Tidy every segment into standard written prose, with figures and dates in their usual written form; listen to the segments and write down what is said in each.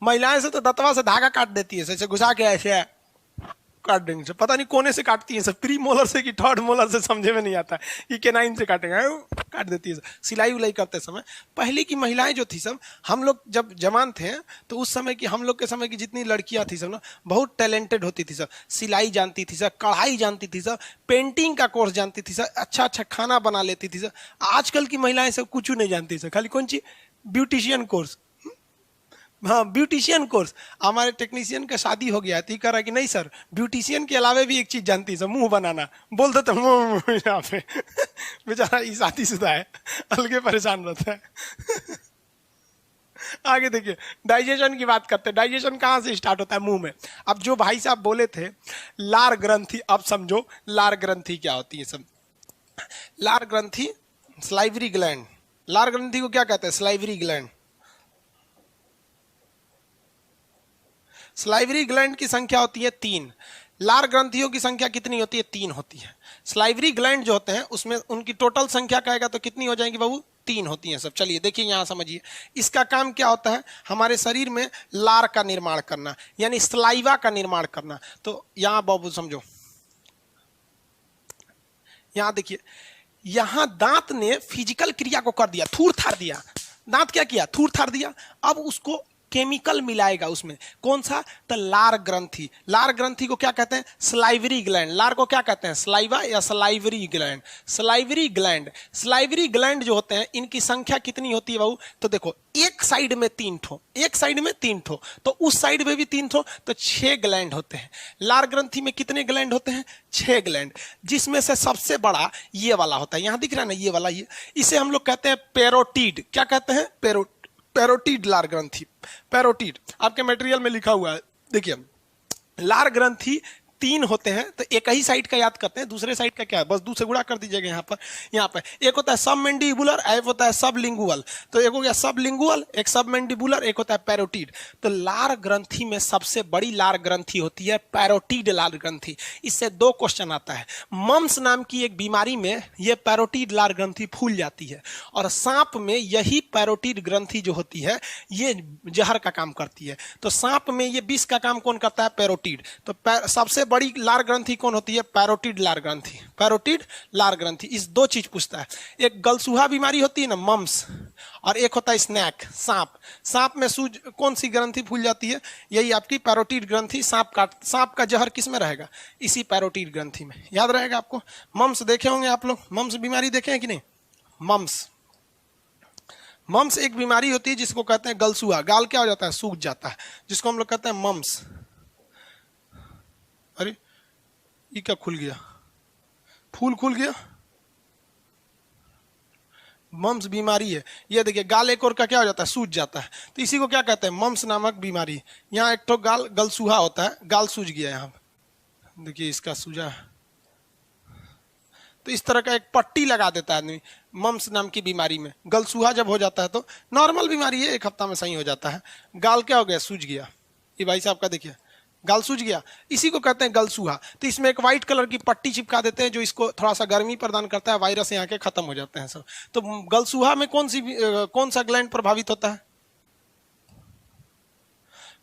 महिलाएं से तो दतवा से धागा काट देती है, ऐसे घुसा के ऐसे काट देंगे से, पता नहीं कोने से काटती है सब, प्री मोलर से कि थर्ड मोलर से समझे में नहीं आता है कि केनाइन से काटेंगे, काट देती है सब। सिलाई उलाई करते समय पहले की महिलाएं जो थी सब, हम लोग जब जवान थे तो उस समय की, हम लोग के समय की जितनी लड़कियां थी सब ना बहुत टैलेंटेड होती थी सब, सिलाई जानती थी सब, कढ़ाई जानती थी सब, पेंटिंग का कोर्स जानती थी सब, अच्छा अच्छा खाना बना लेती थी सब। आजकल की महिलाएं सब कुछ नहीं जानती सब, खाली कौन चीज, ब्यूटिशियन कोर्स। हाँ ब्यूटिशियन कोर्स। हमारे टेक्नीशियन का शादी हो गया थी, कह रहा कि नहीं सर ब्यूटिशियन के अलावा भी एक चीज जानती है सर, मुंह बनाना। बोल देते यहाँ पे बेचारा ये शादीशुदा है, अलगे परेशान रहता है। आगे देखिए, डाइजेशन की बात करते हैं। डाइजेशन कहाँ से स्टार्ट होता है? मुंह में। अब जो भाई साहब बोले थे लार ग्रंथि, अब समझो लार ग्रंथि क्या होती है सब। लार ग्रंथि स्लाइवरी ग्लैंड, लार ग्रंथि को क्या कहते हैं? Salivary gland. स्लाइवरी ग्लैंड की संख्या होती है 3, लार ग्रंथियों की संख्या कितनी होती है? 3 होती है। स्लाइवरी ग्लैंड जो होते हैं उसमें उनकी टोटल संख्या कहेगा तो कितनी हो जाएंगी बाबू? 3 होती हैं सब। चलिए देखिए यहां समझिए, इसका काम क्या होता है? हमारे शरीर में लार का निर्माण करना, यानी स्लाइवा का निर्माण करना। तो यहां बाबू समझो, यहां देखिए, यहां दांत ने फिजिकल क्रिया को कर दिया, थूर थार दिया। दांत क्या किया? थूर थार दिया। अब उसको केमिकल मिलाएगा उसमें, कौन सा? तो लार ग्रंथि। लार ग्रंथि को क्या कहते हैं? Salivary gland. लार को क्या कहते हैं? स्लाइवा या salivary gland. Salivary gland, salivary gland जो होते हैं इनकी संख्या कितनी होती है बाबू? तो देखो एक साइड में 3 ठो, एक साइड में 3 ठो, तो उस साइड में भी 3 ठो, तो 6 ग्लैंड होते हैं। लार ग्रंथि में कितने ग्लैंड होते हैं? 6 ग्लैंड, जिसमें से सबसे बड़ा ये वाला होता है, यहां दिख रहा है ना ये वाला, ये इसे हम लोग कहते हैं पैरोटिड। क्या कहते हैं? पैरोटिड लार ग्रंथि। पैरोटिड आपके मटेरियल में लिखा हुआ है, देखिए लार ग्रंथि 3 होते हैं। तो एक ही साइड का याद करते हैं, दूसरे साइड का क्या है? बस 2 से गुणा कर दीजिएगा। यहाँ पर एक होता है सब मैंडिबुलर, एक होता है सब लिंगुअल। तो एक हो गया सब लिंगुअल, एक सब मैंडिबुलर, एक होता है पैरोटिड। तो लार ग्रंथि में सबसे बड़ी लार ग्रंथि होती है पैरोटिड लार ग्रंथि। इससे 2 क्वेश्चन आता है। मम्स नाम की एक बीमारी में यह पैरोटिड लार ग्रंथि फूल जाती है, और सांप में यही पैरोटिड ग्रंथि जो होती है ये जहर का काम करती है। तो सांप में ये विष का काम कौन करता है? पैरोटिड। तो सबसे बड़ी लार ग्रंथि कौन होती है? पैरोटिड लार ग्रंथि। पैरोटिड लार ग्रंथि। इस 2 चीज पूछता है, एक गलसूहा बीमारी होती है ना मम्स, और एक होता है स्नैक, सांप। सांप में सूज कौन सी ग्रंथि फूल जाती है? यही आपकी पैरोटिड ग्रंथि। सांप का जहर किस में रहेगा? इसी पैरोटिड ग्रंथि में। याद रहेगा आपको। मम्स देखे होंगे आप लोग, मम्स बीमारी देखे हैं कि नहीं? मम्स एक बीमारी होती है जिसको कहते हैं गलसूहा। गाल क्या हो जाता है? सूख जाता है, जिसको हम लोग कहते हैं मम्स। अरे ये क्या खुल गया? फूल खुल गया। मम्स बीमारी है ये। देखिए गाल एक और का क्या हो जाता है? सूज जाता है। तो इसी को क्या कहते हैं? मम्स नामक बीमारी। यहाँ एक तो गाल गलसूहा होता है, गाल सूज गया। यहाँ देखिए इसका सूजा, तो इस तरह का एक पट्टी लगा देता है आदमी मम्स नाम की बीमारी में। गलसूहा जब हो जाता है तो नॉर्मल बीमारी है, 1 हफ्ता में सही हो जाता है। गाल क्या हो गया? सूज गया। ये भाई साहब का देखिए गाल सूज गया, इसी को कहते हैं गलसूहा। तो इसमें एक व्हाइट कलर की पट्टी चिपका देते हैं जो इसको थोड़ा सा गर्मी प्रदान करता है, वायरस यहाँ के खत्म हो जाते हैं सब। तो गलसूहा में कौन सा ग्लैंड प्रभावित होता है?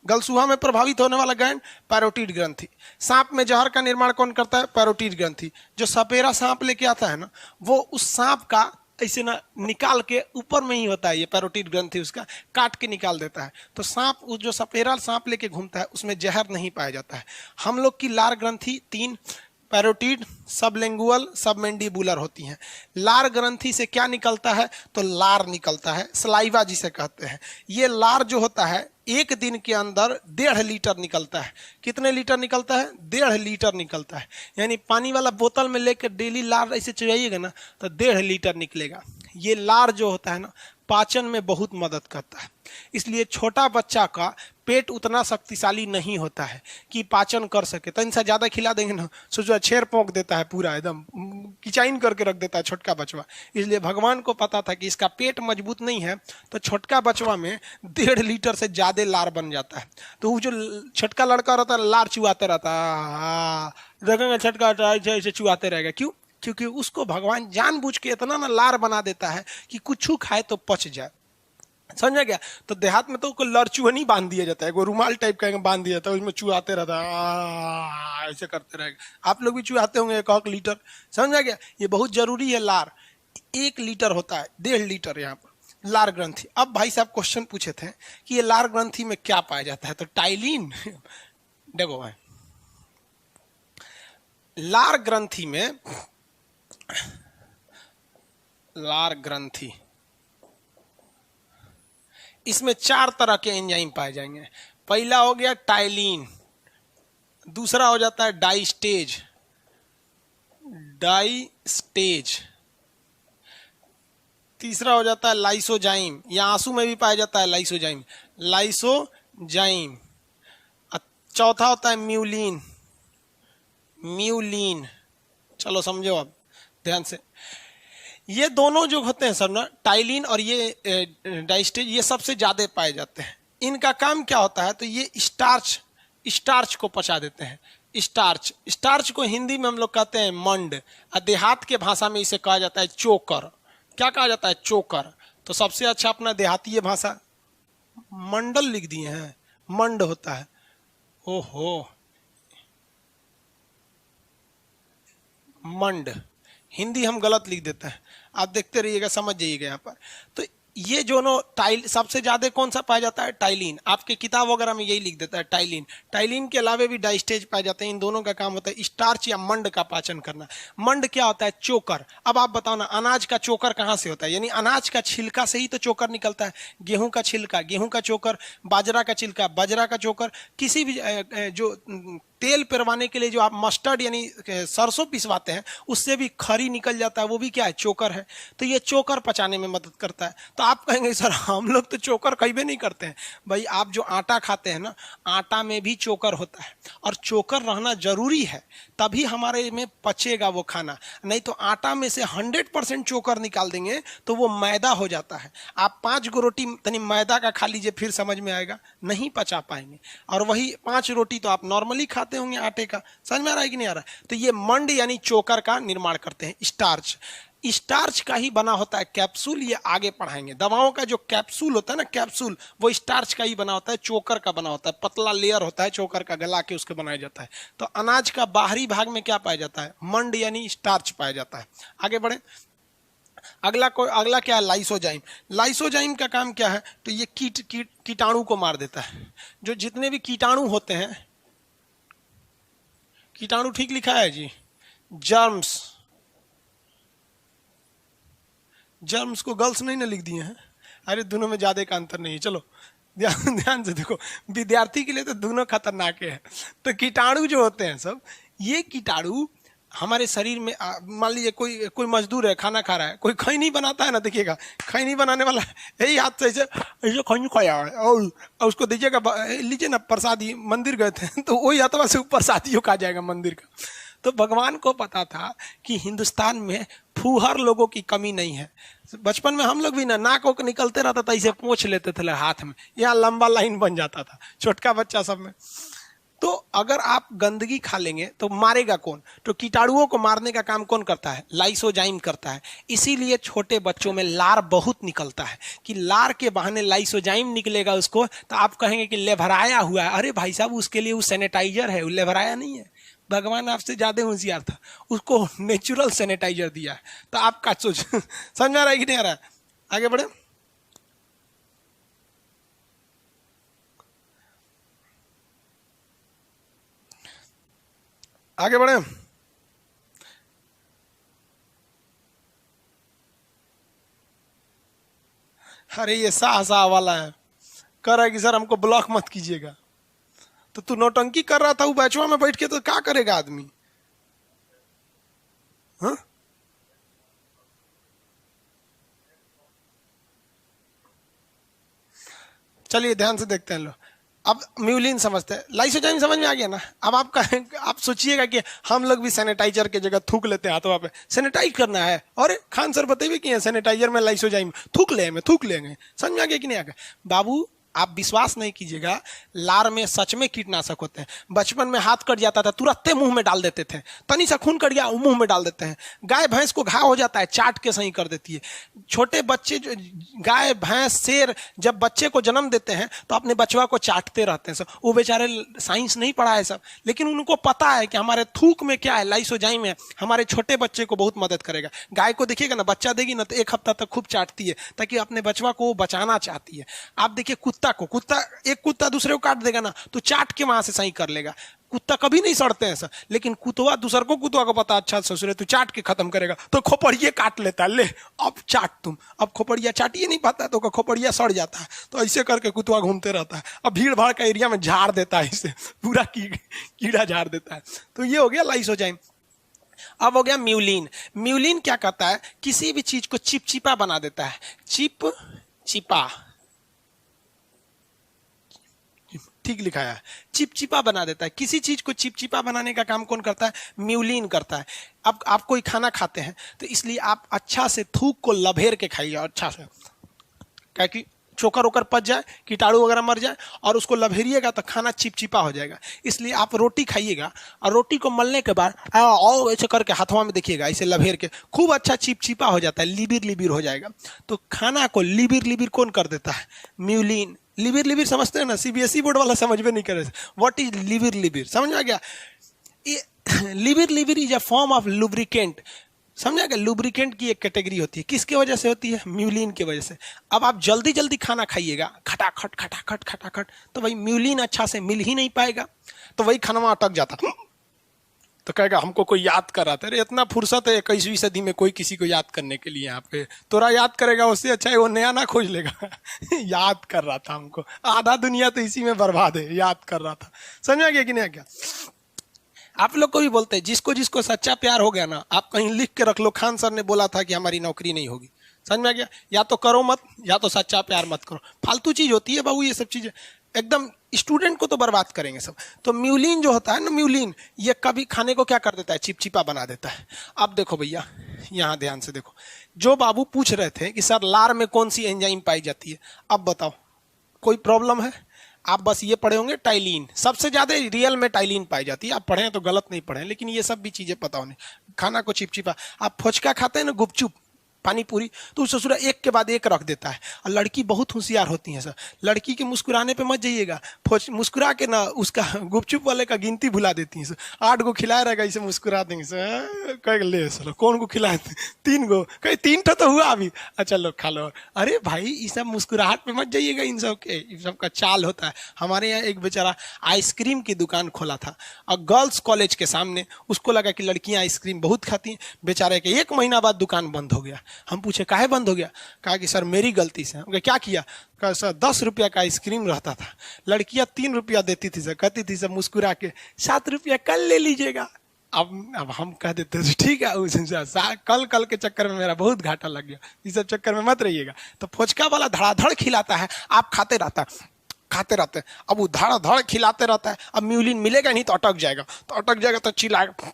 गलसूहा में प्रभावित होने वाला ग्लैंड पैरोटिड ग्रंथि। सांप में जहर का निर्माण कौन करता है? पैरोटिड ग्रंथि। जो सपेरा सांप लेके आता है ना, वो उस सांप का ऐसे ना निकाल के ऊपर में ही होता है ये पैरोटिड ग्रंथि, उसका काट के निकाल देता है। तो सांप, जो सपेरा सांप लेके घूमता है उसमें जहर नहीं पाया जाता है। हम लोग की लार ग्रंथि 3 पैरोटिड, सबलिंगुअल, सबमेंडिबुलर होती हैं। लार ग्रंथि से क्या निकलता है? तो लार निकलता है, सलाइवा जिसे कहते हैं। ये लार जो होता है 1 दिन के अंदर 1.5 लीटर निकलता है। कितने लीटर निकलता है? 1.5 लीटर निकलता है। यानी पानी वाला बोतल में लेकर डेली लार ऐसे चुराइएगा ना तो 1.5 लीटर निकलेगा। ये लार जो होता है ना पाचन में बहुत मदद करता है। इसलिए छोटा बच्चा का पेट उतना शक्तिशाली नहीं होता है कि पाचन कर सके। तो इनसे ज्यादा खिला देंगे ना, सोचो छेर पोंक देता है, पूरा एकदम किचाइन करके रख देता है छोटका बचवा। इसलिए भगवान को पता था कि इसका पेट मजबूत नहीं है, तो छोटका बचवा में 1.5 लीटर से ज्यादा लार बन जाता है। तो वो जो छोटका लड़का रहता है लार चुआते रहता है, देखेंगे छोटका ऐसे चुआते रहेगा। क्यों? क्योंकि उसको भगवान जानबूझ के इतना ना लार बना देता है कि कुछ खाए तो पच जाए। समझ में गया? तो देहात में तो कोई लड़चुहनी बांध दिया जाता है, कोई रुमाल टाइप का बांध दिया जाता है, उसमें चुहाते रहता है, ऐसे करते रहेगा। आप लोग भी चुहाते होंगे 1 लीटर। समझ में गया? ये बहुत जरूरी है। लार 1 लीटर होता है, 1.5 लीटर यहाँ पर लार ग्रंथि। अब भाई साहब क्वेश्चन पूछे थे कि ये लार ग्रंथि में क्या पाया जाता है, तो टाइलिन। देखो भाई, लार ग्रंथि में, लार ग्रंथि, इसमें 4 तरह के एंजाइम पाए जाएंगे। पहला हो गया टाइलिन, दूसरा हो जाता है डाइस्टेज, डाइस्टेज, तीसरा हो जाता है लाइसोजाइम, या आंसू में भी पाया जाता है लाइसोजाइम, लाइसोजाइम। चौथा होता है म्यूलिन, म्यूलिन। चलो समझो अब ध्यान से। ये दोनों जो होते हैं सर ना, टाइलिन और ये डाइस्टेज, ये सबसे ज्यादा पाए जाते हैं। इनका काम क्या होता है, तो ये स्टार्च, स्टार्च को पचा देते हैं। स्टार्च, स्टार्च को हिंदी में हम लोग कहते हैं मंड, और देहात के भाषा में इसे कहा जाता है चोकर। क्या कहा जाता है? चोकर। तो सबसे अच्छा अपना देहाती भाषा, मंडल लिख दिए हैं, मंड होता है। ओहो, मंड, हिंदी हम गलत लिख देते हैं, आप देखते रहिएगा, समझ जाइएगा यहाँ पर। तो ये दोनों टाइल सबसे ज्यादा कौन सा पाया जाता है? टाइलिन। आपके किताब वगैरह में यही लिख देता है टाइलिन। टाइलिन के अलावा भी डाइस्टेज पाए जाते हैं। इन दोनों का काम होता है स्टार्च या मंड का पाचन करना। मंड क्या होता है? चोकर। अब आप बताओ ना, अनाज का चोकर कहाँ से होता है? यानी अनाज का छिलका से ही तो चोकर निकलता है। गेहूं का छिलका, गेहूं का चोकर, बाजरा का छिलका, बाजरा का चोकर। किसी भी जो तेल पिरवाने के लिए जो आप मस्टर्ड यानी सरसों पिसवाते हैं, उससे भी खरी निकल जाता है, वो भी क्या है? चोकर है। तो ये चोकर पचाने में मदद करता है। तो आप कहेंगे सर हम लोग तो चोकर कभी नहीं करते हैं। भाई आप जो आटा खाते हैं ना, आटा में भी चोकर होता है, और चोकर रहना जरूरी है, तभी हमारे में पचेगा वो खाना। नहीं तो आटा में से 100% चोकर निकाल देंगे तो वो मैदा हो जाता है। आप 5 गो रोटी तनी मैदा का खा लीजिए, फिर समझ में आएगा, नहीं पचा पाएंगे। और वही 5 रोटी तो आप नॉर्मली खाते होंगे आटे का। समझ में आ रहा है कि नहीं आ रहा है? तो ये मंड यानी चोकर का निर्माण करते हैं। स्टार्च, स्टार्च का ही बना होता है कैप्सूल, ये आगे पढ़ाएंगे। दवाओं का जो कैप्सूल होता है ना, कैप्सूल, वो स्टार्च का ही बना होता है, चोकर का बना होता है। पतला लेयर होता है चोकर का, गला के उसके बनाया जाता है। तो अनाज का बाहरी भाग में क्या पाया जाता है? मंड यानी स्टार्च पाया जाता है। आगे बढ़े। अगला क्या है? लाइसोजाइम। लाइसोजाइम का काम क्या है? तो ये कीटाणु को मार देता है। जो जितने भी कीटाणु होते हैं, कीटाणु ठीक लिखा है जी, जर्म्स, जर्म्स को गर्ल्स नहीं ना लिख दिए हैं। अरे दोनों में ज्यादा का अंतर नहीं है। चलो ध्यान ध्यान से देखो, विद्यार्थी के लिए तो दोनों खतरनाक है। तो कीटाणु जो होते हैं सब, ये कीटाणु हमारे शरीर में, मान लीजिए कोई मजदूर है, खाना खा रहा है, कोई खैनी बनाता है ना, देखिएगा खैनी बनाने वाला यही हाथ से ऐसे ऐसे खैनी खाया है, और उसको दीजिएगा, लीजिए ना प्रसादी, मंदिर गए थे तो वही हाथवा से ऊपर शादियों का जाएगा मंदिर का। तो भगवान को पता था कि हिंदुस्तान में फूहर लोगों की कमी नहीं है। बचपन में हम लोग भी ना नाक को निकलते रहता था, इसे पोंछ लेते थे हाथ में, यहाँ लंबा लाइन बन जाता था छोटका बच्चा सब में। तो अगर आप गंदगी खा लेंगे तो मारेगा कौन? तो कीटाणुओं को मारने का काम कौन करता है? लाइसोजाइम करता है। इसीलिए छोटे बच्चों में लार बहुत निकलता है, कि लार के बहाने लाइसोजाइम निकलेगा उसको, तो आप कहेंगे कि लेभराया हुआ है। अरे भाई साहब, उसके लिए वो सैनिटाइजर है, वो लेभराया नहीं है। भगवान आपसे ज्यादा होशियार था, उसको नेचुरल सैनिटाइजर दिया है। तो आपका सोच समझ में आ रहा है कि नहीं आ रहा है? आगे बढ़े। आगे बढ़े। अरे ये साह वाला है, कह रहा है कि सर हमको ब्लॉक मत कीजिएगा। तो तू नौटंकी कर रहा था वो बैचवा में बैठ के, तो क्या करेगा आदमी? हाँ, चलिए ध्यान से देखते हैं लो। अब म्यूलिन समझते हैं, लाइसोजाइम समझ में आ गया ना। अब आप सोचिएगा कि हम लोग भी सैनिटाइजर की जगह थूक लेते हैं हाथों पे, सैनिटाइज करना है। और खान सर बताइए कि सैनिटाइजर में लाइसोजाइम थूक लेंगे। समझ में आ गया कि नहीं आ गया? बाबू आप विश्वास नहीं कीजिएगा, लार में सच में कीटनाशक होते हैं। बचपन में हाथ कट जाता था तुरंत मुंह में डाल देते थे, तनी सा खून कट गया मुंह में डाल देते हैं। गाय भैंस को घाव हो जाता है, चाट के सही कर देती है। छोटे बच्चे जो गाय भैंस शेर जब बच्चे को जन्म देते हैं तो अपने बचवा को चाटते रहते हैं सब। वो बेचारे साइंस नहीं पढ़ा है सब, लेकिन उनको पता है कि हमारे थूक में क्या है, लाइसोजाइम है, हमारे छोटे बच्चे को बहुत मदद करेगा। गाय को देखिएगा ना, बच्चा देगी ना तो 1 हफ्ता तक खूब चाटती है, ताकि अपने बचवा को वो बचाना चाहती है। आप देखिए कुत्ता को, एक कुत्ता दूसरे को काट देगा ना तो चाट के वहां से सही कर लेगा। कुत्ता कभी नहीं सड़ते हैं सर, लेकिन कुतवा दूसर को कुतवा को पता अच्छा ससुरे तू चाट के खत्म करेगा तो खोपड़िए काट लेता है, ले अब चाट तुम। अब खोपड़िया चाटिए नहीं पाता तो खोपड़िया सड़ जाता है, तो ऐसे करके कुतवा घूमते रहता है। अब भीड़ भाड़ का एरिया में झाड़ देता है, इसे पूरा कीड़ा झाड़ देता है। तो ये हो गया लाइसोजाइम। अब हो गया म्यूलिन। म्यूलिन क्या करता है, किसी भी चीज को चिपचिपा बना देता है। चिपचिपा, ठीक लिखा है, चिपचिपा बना देता है। किसी चीज को चिपचिपा बनाने का काम कौन करता है, म्यूलिन करता है। अब आप कोई खाना खाते हैं तो इसलिए आप अच्छा से थूक को लभेर के खाइए, अच्छा से, क्या कि चोकर ओकर पच जाए, कीटाणु वगैरह मर जाए, और उसको लभेरिएगा तो खाना चिपचिपा हो जाएगा। इसलिए आप रोटी खाइएगा और रोटी को मलने के बाद और ऐसे करके हाथों में देखिएगा, ऐसे लभेर के खूब अच्छा चिपचिपा हो जाता है, लिबिर हो जाएगा। तो खाना को लिबिर कौन कर देता है, म्यूलिन। लिबिर समझते हैं ना, सीबीएसई बोर्ड वाला समझ में नहीं कर रहे, व्हाट इज लिबिर, समझ में आ गया। लिबिर is a form of lubricant, समझा गया। लुब्रिकेंट की एक कैटेगरी होती है, किसके वजह से होती है, म्यूलिन की वजह से। अब आप जल्दी जल्दी खाना खाइएगा, खटाखट, तो वही म्यूलिन अच्छा से मिल ही नहीं पाएगा, तो वही खाना में अटक जाता, तो कहेगा हमको कोई याद कर रहा था। अरे इतना फुर्सत है 21वीं सदी में कोई किसी को याद करने के लिए, यहाँ पे तोरा याद करेगा उससे अच्छा है वो नया ना खोज लेगा। याद कर रहा था हमको, आधा दुनिया तो इसी में बर्बाद है, याद कर रहा था। समझा गया कि नहीं क्या। आप लोग को भी बोलते हैं, जिसको जिसको सच्चा प्यार हो गया ना, आप कहीं लिख के रख लो, खान सर ने बोला था कि हमारी नौकरी नहीं होगी। समझ में आ गया, या तो करो मत, या तो सच्चा प्यार मत करो। फालतू चीज होती है बाबू ये सब चीजें, एकदम स्टूडेंट को तो बर्बाद करेंगे सब। तो म्यूलिन जो होता है ना, म्यूलिन ये कभी खाने को क्या कर देता है, चिपचिपा बना देता है। अब देखो भैया, यहाँ ध्यान से देखो, जो बाबू पूछ रहे थे कि सर लार में कौन सी एंजाइम पाई जाती है, अब बताओ कोई प्रॉब्लम है। आप बस ये पढ़े होंगे टाइलिन, सबसे ज्यादा रियल में टाइलिन पाई जाती है। आप पढ़े तो गलत नहीं पढ़े, लेकिन ये सब भी चीजें पता होने। खाना को चिपचिपा, आप फुचका खाते हैं ना, गुपचुप, पानी पूरी, तो ससुरा एक के बाद एक रख देता है। और लड़की बहुत होशियार होती है सर, लड़की के मुस्कुराने पे मत जाइएगा, मुस्कुरा के ना उसका गुपचुप वाले का गिनती भुला देती है सर। 8 गो खिलाया रहेगा, इसे मुस्कुरा देंगे सर, कह ले सर कौन को खिलाए, 3 गो, कहीं 3 तो हुआ अभी, अच्छा लो खा लो। अरे भाई ये सब मुस्कुराहट पे मत जाइएगा, इन सब का चाल होता है। हमारे यहाँ एक बेचारा आइसक्रीम की दुकान खोला था, और गर्ल्स कॉलेज के सामने, उसको लगा कि लड़कियां आइसक्रीम बहुत खाती हैं, बेचारे के 1 महीना बाद दुकान बंद हो गया। हम पूछे काहे बंद हो गया, कहा कि सर मेरी गलती से। हम क्या किया, कहा सर 10 रुपया का आइसक्रीम रहता था, लड़कियां 3 रुपया देती थी सर, कहती थी सर मुस्कुरा के 7 रुपया कल ले लीजिएगा। अब हम कह देते ठीक है, कल के चक्कर में मेरा बहुत घाटा लग गया, इस सब चक्कर में मत रहिएगा। तो फोचका वाला धड़ाधड़ खिलाता है, आप खाते रहते हैं। अब वो धड़ाधड़ खिलाते रहता है, अब म्यूलिन मिलेगा नहीं तो अटक जाएगा, तो चिल्लाएगा,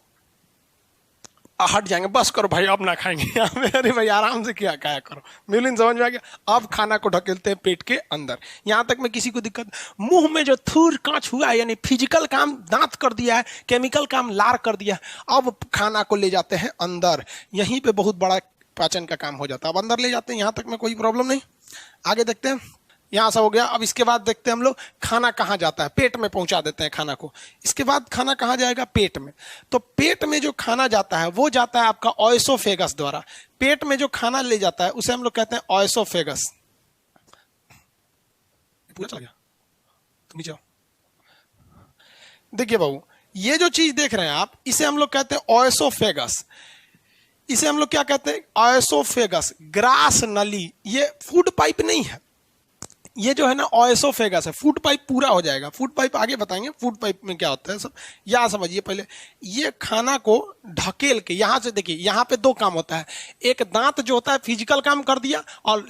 हट जाएंगे, बस करो भाई अब ना खाएंगे। अरे भाई आराम से क्या करो, म्यूलिन समझ में आ गया। अब खाना को ढकेलते हैं पेट के अंदर, यहां तक में किसी को दिक्कत। मुंह में जो थूर कांच हुआ है, यानी फिजिकल काम दांत कर दिया है, केमिकल काम लार कर दिया, अब खाना को ले जाते हैं अंदर, यहीं पे बहुत बड़ा पाचन का काम हो जाता है। अब अंदर ले जाते हैं, यहां तक में कोई प्रॉब्लम नहीं। आगे देखते हैं, यहां से हो गया। अब इसके बाद देखते हैं हम लोग खाना कहां जाता है, पेट में पहुंचा देते हैं खाना को। इसके बाद खाना कहां जाएगा, पेट में। तो पेट में जो खाना जाता है वो जाता है आपका ओएसोफेगस द्वारा। पेट में जो खाना ले जाता है उसे हम लोग कहते हैं ओएसोफेगस। पूरा चला गया, तुम नीचे आओ। देखिए बाबू, ये जो चीज देख रहे हैं आप, इसे हम लोग कहते हैं ओएसोफेगस। इसे हम लोग क्या कहते हैं, ओएसोफेगस, ग्रास नली। ये फूड पाइप नहीं है, ये जो है ना ओएसोफेगस है। फूड पाइप पूरा हो जाएगा, फूड पाइप आगे बताएंगे फूड पाइप में क्या होता है सब। यहाँ समझिए पहले, ये खाना को ढकेल के, यहां से देखिए, यहाँ पे 2 काम होता है। एक दांत जो होता है फिजिकल काम कर दिया, और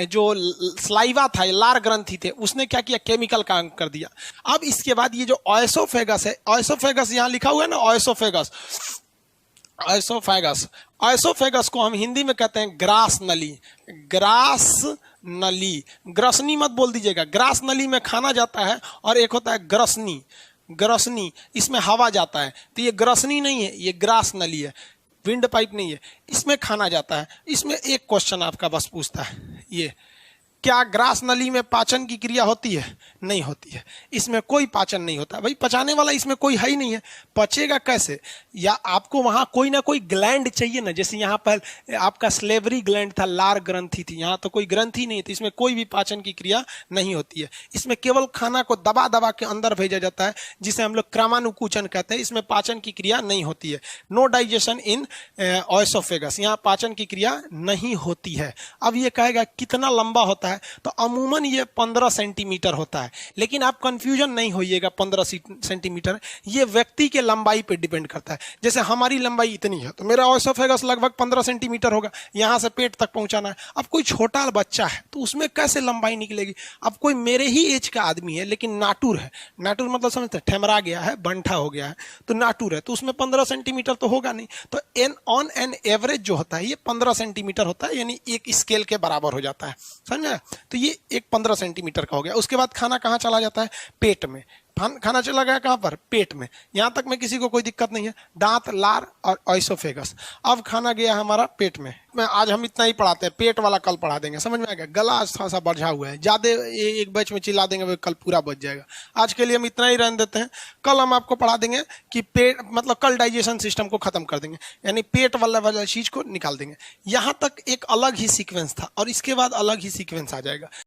जो स्लाइवा था, लार ग्रंथि थे, उसने क्या किया, केमिकल काम कर दिया। अब इसके बाद ये जो ओएसोफेगस है, ओएसोफेगस यहाँ लिखा हुआ है ना, ओएसोफेगस को हम हिंदी में कहते हैं ग्रास नली। ग्रास नली। ग्रसनी मत बोल दीजिएगा, ग्रास नली में खाना जाता है और एक होता है ग्रसनी। ग्रसनी इसमें हवा जाता है, तो ये ग्रसनी नहीं है, ये ग्रास नली है, विंड पाइप नहीं है, इसमें खाना जाता है। इसमें एक क्वेश्चन आपका बस पूछता है, ये क्या ग्रास नली में पाचन की क्रिया होती है? नहीं होती है, इसमें कोई पाचन नहीं होता। भाई पचाने वाला इसमें कोई है ही नहीं है, पचेगा कैसे? या आपको वहां कोई ना कोई ग्लैंड चाहिए ना, जैसे यहाँ पर आपका स्लेवरी ग्लैंड था, लार ग्रंथि थी, यहाँ तो कोई ग्रंथि नहीं थी, इसमें कोई भी पाचन की क्रिया नहीं होती है। इसमें केवल खाना को दबा दबा के अंदर भेजा जाता है, जिसे हम लोग क्रमानुकुचन कहते हैं। इसमें पाचन की क्रिया नहीं होती है। नो डाइजेशन इन ओएसोफेगस, यहाँ पाचन की क्रिया नहीं होती है। अब ये कहेगा कितना लंबा होता है, तो अमूमन ये 15 सेंटीमीटर होता है, लेकिन आप कंफ्यूजन नहीं होइएगा। 15 सेंटीमीटर ये व्यक्ति के लंबाई पे डिपेंड करता है। जैसे हमारी लंबाई इतनी है, तो मेरा ओएसोफेगस लगभग 15 सेंटीमीटर होगा, यहां से पेट तक पहुंचाना है। अब कोई छोटा बच्चा है तो उसमें कैसे लंबाई निकलेगी? अब कोई मेरे ही एज का आदमी है लेकिन नाटुर है, नाटुर मतलब समझते हैं, ठेमरा गया है, बंठा हो गया है, तो नाटुर है, तो उसमें 15 सेंटीमीटर तो होगा नहीं। तो ऑन एन एवरेज जो होता है ये 15 सेंटीमीटर होता है, यानी एक स्केल के बराबर हो जाता है, समझे? तो ये एक 15 सेंटीमीटर का हो गया। उसके बाद खाना कहाँ चला जाता है? पेट में। खाना चला गया कहाँ पर? पेट में। यहां तक में किसी को कोई दिक्कत नहीं है, दांत, लार और ओएसोफेगस। अब खाना गया हमारा पेट में। आज हम इतना ही पढ़ाते हैं, पेट वाला कल पढ़ा देंगे, समझ में आ गया? गला थोड़ा सा बढ़ा हुआ है, ज्यादा एक बैच में चिल्ला देंगे वो कल पूरा बच जाएगा। आज के लिए हम इतना ही रहने देते हैं, कल हम आपको पढ़ा देंगे कि पेट मतलब कल डाइजेशन सिस्टम को खत्म कर देंगे, यानी पेट वाला चीज को निकाल देंगे। यहां तक एक अलग ही सीक्वेंस था और इसके बाद अलग ही सीक्वेंस आ जाएगा।